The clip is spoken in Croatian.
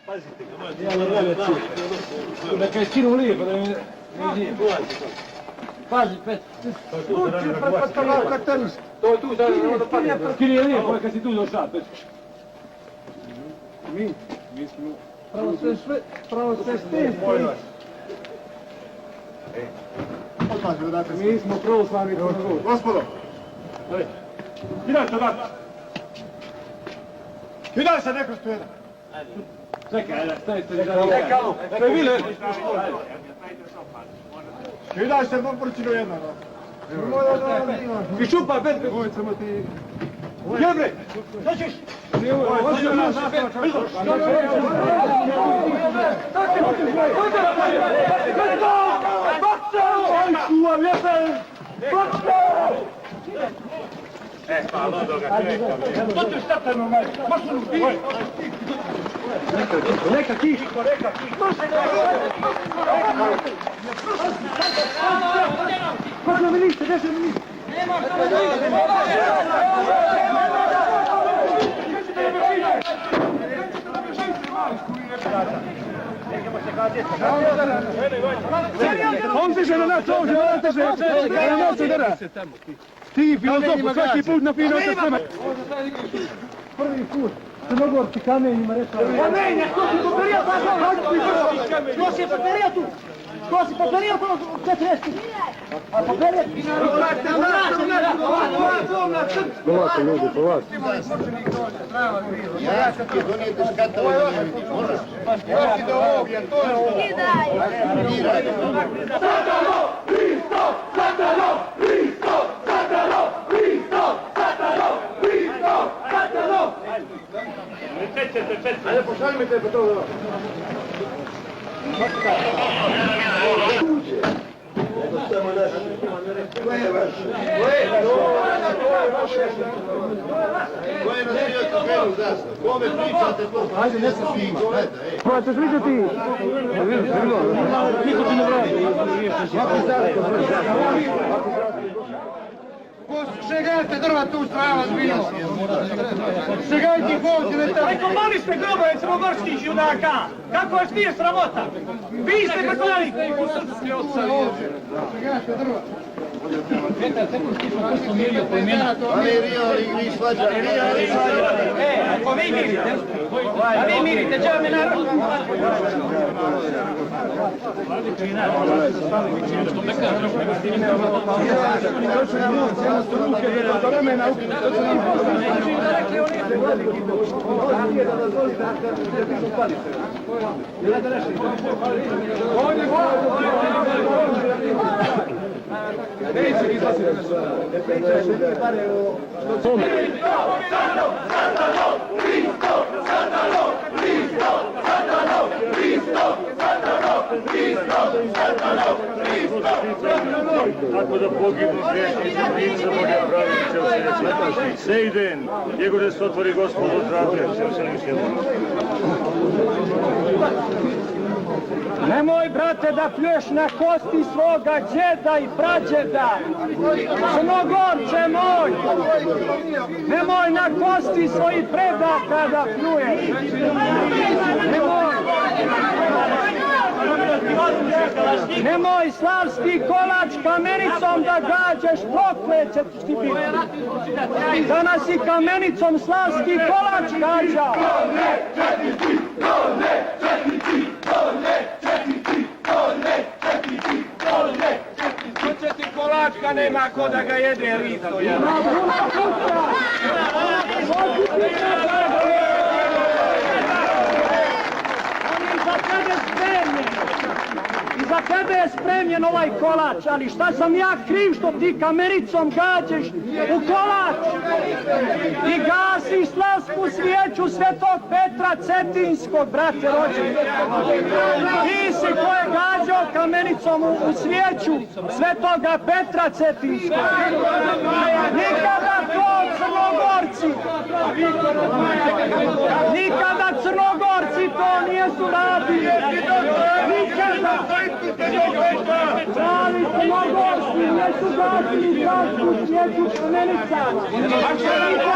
Pazite, neka je skinu lijepo da mi ne pazi, pet. To je tu sada, skini je lijepo neka si tu došao, pet. Mi smo... Pravo sve stin. Mi smo pravoslavni Crnogor. Gospodo! Kidaj se odat! Kidaj se neko što jedan! Čekaj, stavite da ga čekamo. To je vile. Kidaj se poprčino jedno. I šupa, Petko. Jebre! Šta ćeš? Pa, lodoga, čekam. To ti šta te normalno? Možda ti? Neka ti. Možda mi niste, gdje se mi niste? On tiže na nas, on tiže na nas udara. Ti filozofu, svaki put na fino te sveme. Prvi put, Crnogorci kamenjima rekao. Kamenja, ko si poperio tako? Ko si poperio tu? Ko si poperio to 40? A poperio? Polako ljudi, polako. Ja sam ti donijeti škatove da ne vidiš, možeš? Ja ti da ovog, jer to je ovo. Satano, Hristo, Satano, Hristo, Satano, Hristo, Satano, Hristo, Satano. Ajde, pošalj mi te po to da. Ko je nasio crvenu zastavu? Kome pričate to? Ajde, ne sam snima. Pa ćeš vidjeti. Niko ti ne vrati. Šegajte drva tu strava zbilo. Šegajte ovdje ne tako. Rekomali ste grobove crnogorskih judaka. Kako vas nije sramota? Vi ste preklali. Šegajte drva. Ali vi slađani. Ako vi mirite, a vi mirite, će vam je narod. Neće izlasiti. Ne pričaš, ne pare o... Tako da pogibnu griješnici, lice Boga praviće u sljedeći. Sejden, jego da se otvori gospod od zdravlja, će u sljedeći. Nemoj, brate, da pljuješ na kosti svoga džeda i prađeda. Crnogorče moj, nemoj na kosti svojih predaka da pljuješ. Nemoj. Nemoj slavski kolač kamenicom da gađeš, prokleće ti biti. Danas i kamenicom slavski kolač gađa. Četiri kolačka nema ko da ga jede rito. I za tebe je spremljen ovaj kolač, ali šta sam ja kriv što ti kamenicom gađeš u kolač i gasiš slavsku svijeću Svetog Petra Cetinskog, brate rođeni. Ti si ko je gađao kamenicom u svijeću Svetoga Petra Cetinskog. Nikada to Crnogorci, nikada Crnogorci to nijesu radili. Nikada. Pravi Crnogorci nijesu gasili slavsku svijeću kamenicama.